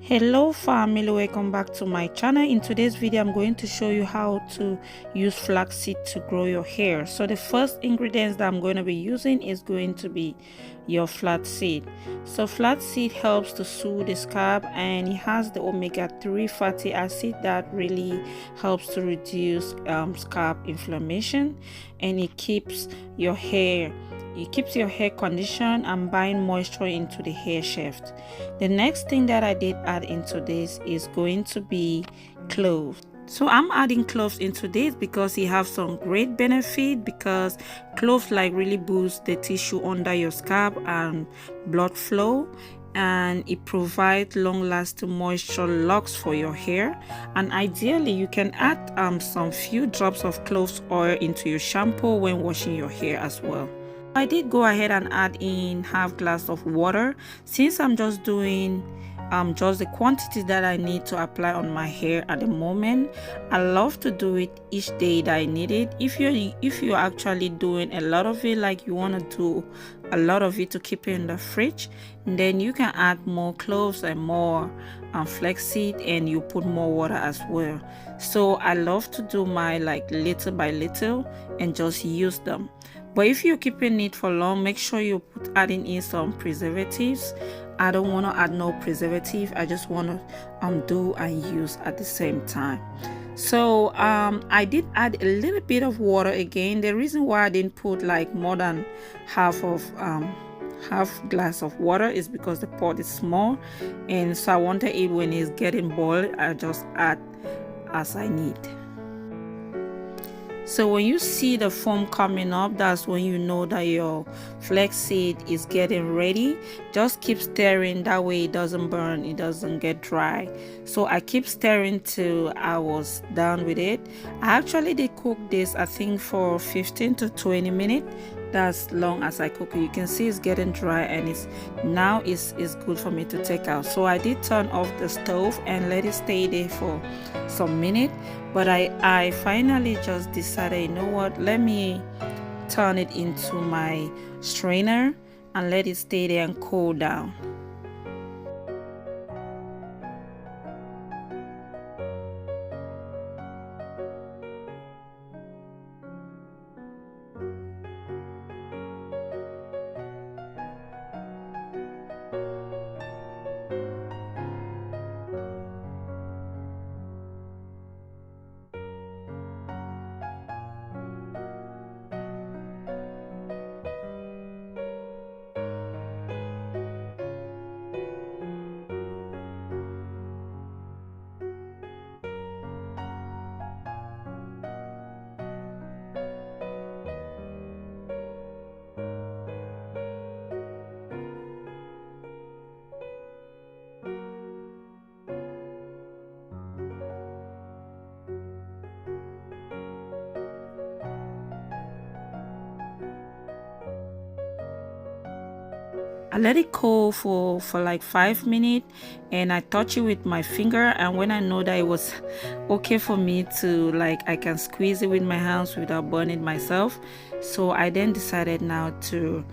Hello family, welcome back to my channel. In today's video I'm going to show you how to use flaxseed to grow your hair. So the first ingredients that I'm going to be using is going to be your flaxseed. So flaxseed helps to soothe the scalp, and it has the omega-3 fatty acid that really helps to reduce scalp inflammation, and it keeps your hair conditioned and bind moisture into the hair shaft. The next thing that I did add into this is going to be cloves. So I'm adding cloves into this because it have some great benefit, because cloves like really boost the tissue under your scalp and blood flow, and it provides long-lasting moisture locks for your hair. And ideally you can add some few drops of cloves oil into your shampoo when washing your hair as well. I did go ahead and add in half glass of water, since I'm just doing just the quantity that I need to apply on my hair at the moment. I love to do it each day that I need it. If you're actually doing a lot of it, like you want to do a lot of it to keep it in the fridge, then you can add more cloves and more flaxseed, and you put more water as well. So I love to do my like little by little and just use them. But if you're keeping it for long, make sure you put adding in some preservatives. I don't want to add no preservative. I just want to do and use at the same time. So I did add a little bit of water again. The reason why I didn't put like more than half glass of water is because the pot is small, and so I wanted it when it's getting boiled, I just add as I need. So when you see the foam coming up, that's when you know that your flaxseed is getting ready. Just keep stirring, that way it doesn't burn, it doesn't get dry. So I keep stirring till I was done with it. I actually did cook this, I think, for 15 to 20 minutes. That's long as I cook it. You can see it's getting dry, and it's good for me to take out. So I did turn off the stove and let it stay there for some minutes. But I finally just decided, you know what, let me turn it into my strainer and let it stay there and cool down. I let it cool for like 5 minutes, and I touch it with my finger, and when I know that it was okay for me to, like, I can squeeze it with my hands without burning myself, so I then decided now to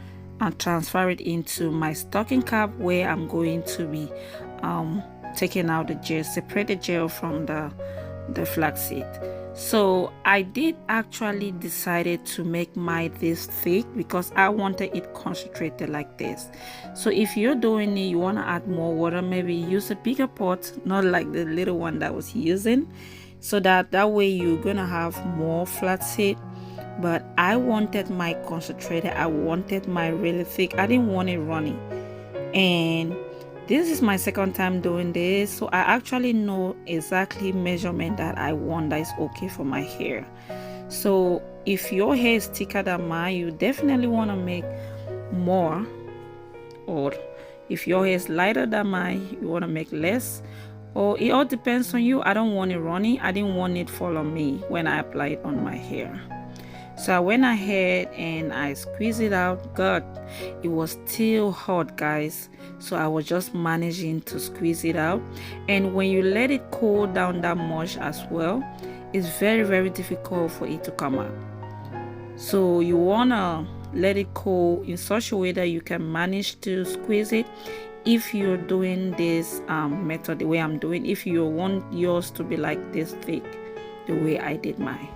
transfer it into my stocking cap, where I'm going to be taking out the gel, separate the gel from the flaxseed. So I did actually decided to make my this thick because I wanted it concentrated like this. So if you're doing it, you want to add more water, maybe use a bigger pot, not like the little one that I was using, so that way you're gonna have more flaxseed. But I wanted my concentrated, I wanted my really thick, I didn't want it runny. And this is my second time doing this, so I actually know exactly measurement that I want that is okay for my hair. So if your hair is thicker than mine, you definitely want to make more, or if your hair is lighter than mine, you want to make less, or it all depends on you. I don't want it runny, I didn't want it fall on me when I apply it on my hair. So I went ahead and I squeezed it out. God, it was still hot, guys. So I was just managing to squeeze it out. And when you let it cool down that much as well, it's very, very difficult for it to come out. So you want to let it cool in such a way that you can manage to squeeze it if you're doing this method the way I'm doing, if you want yours to be like this thick the way I did mine.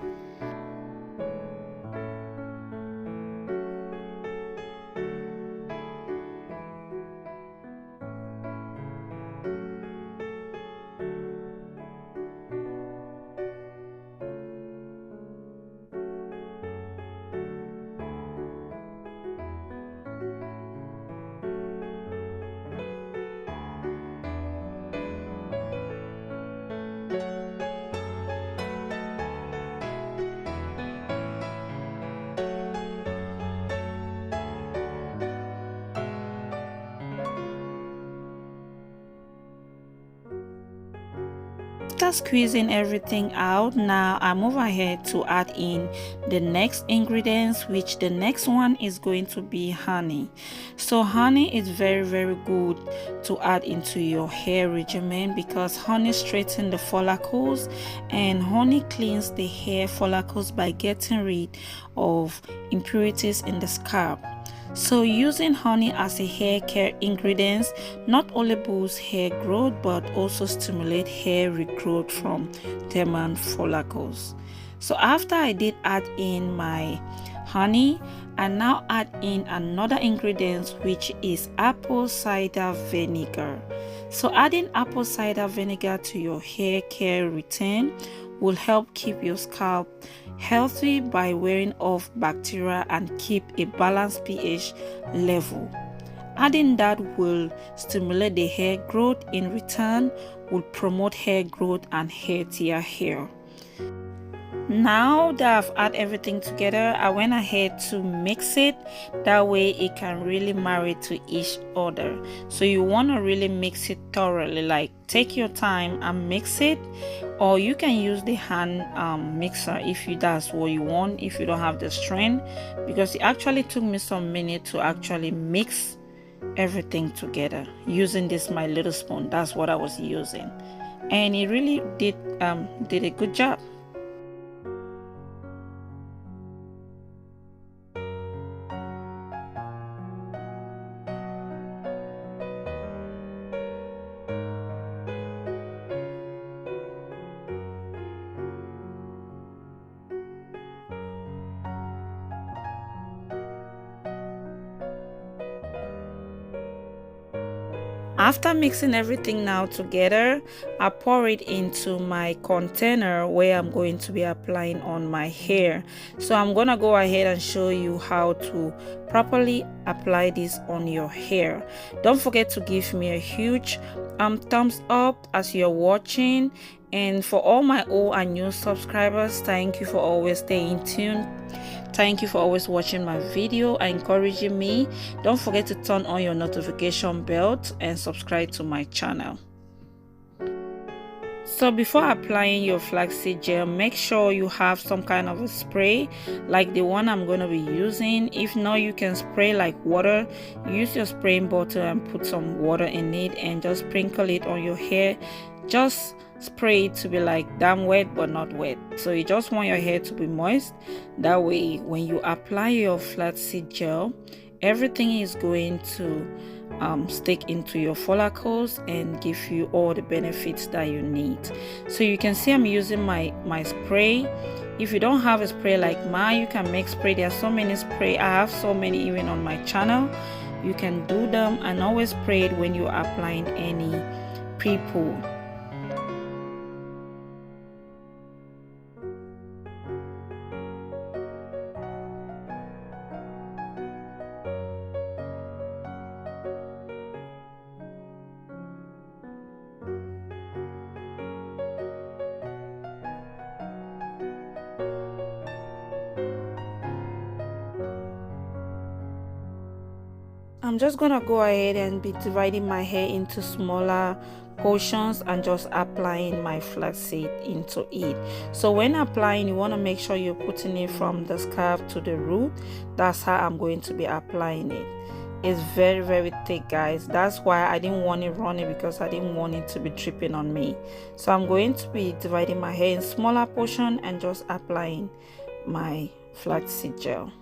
After squeezing everything out, now I move ahead to add in the next ingredients, which the next one is going to be honey. So honey is very good to add into your hair regimen because honey straightens the follicles, and honey cleans the hair follicles by getting rid of impurities in the scalp. So using honey as a hair care ingredient not only boosts hair growth but also stimulate hair regrowth from dormant follicles. So after I did add in my honey, I now add in another ingredient, which is apple cider vinegar. So adding apple cider vinegar to your hair care routine will help keep your scalp healthy by wearing off bacteria and keep a balanced pH level. Adding that will stimulate the hair growth, in return will promote hair growth and healthier hair. Now that I've added everything together, I went ahead to mix it. That way it can really marry to each other. So you want to really mix it thoroughly, like take your time and mix it, or you can use the hand mixer if that's what you want, if you don't have the strength, because it actually took me some minutes to actually mix everything together using this my little spoon. That's what I was using, and it really did a good job. After mixing everything now together, I pour it into my container where I'm going to be applying on my hair. So I'm gonna go ahead and show you how to properly apply this on your hair. Don't forget to give me a huge thumbs up as you're watching, and for all my old and new subscribers, thank you for always staying tuned. Thank you for always watching my video and encouraging me. Don't forget to turn on your notification bell and subscribe to my channel. So before applying your flaxseed gel, make sure you have some kind of a spray like the one I'm going to be using. If not, you can spray like water. Use your spraying bottle and put some water in it and just sprinkle it on your hair. Just spray it to be like damn wet but not wet. So you just want your hair to be moist. That way when you apply your flaxseed gel, everything is going to stick into your follicles and give you all the benefits that you need. So you can see I'm using my spray. If you don't have a spray like mine, you can make spray. There are so many spray. I have so many even on my channel. You can do them and always spray it when you're applying any pre-poo. I'm just gonna go ahead and be dividing my hair into smaller portions and just applying my flaxseed into it. So when applying, you want to make sure you're putting it from the scalp to the root. That's how I'm going to be applying it. It's very thick, guys. That's why I didn't want it runny, because I didn't want it to be dripping on me. So I'm going to be dividing my hair in smaller portion and just applying my flaxseed gel.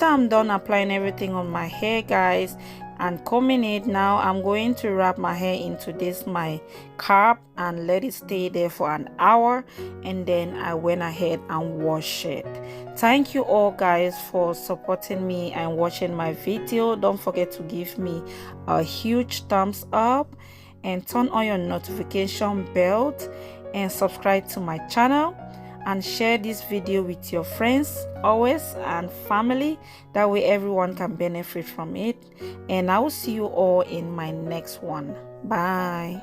after I'm done applying everything on my hair, guys, and combing it, now I'm going to wrap my hair into this my cap and let it stay there for an hour, and then I went ahead and washed it. Thank you all guys for supporting me and watching my video. Don't forget to give me a huge thumbs up and turn on your notification bell and subscribe to my channel, and share this video with your friends always and family. That way everyone can benefit from it. And I will see you all in my next one. Bye.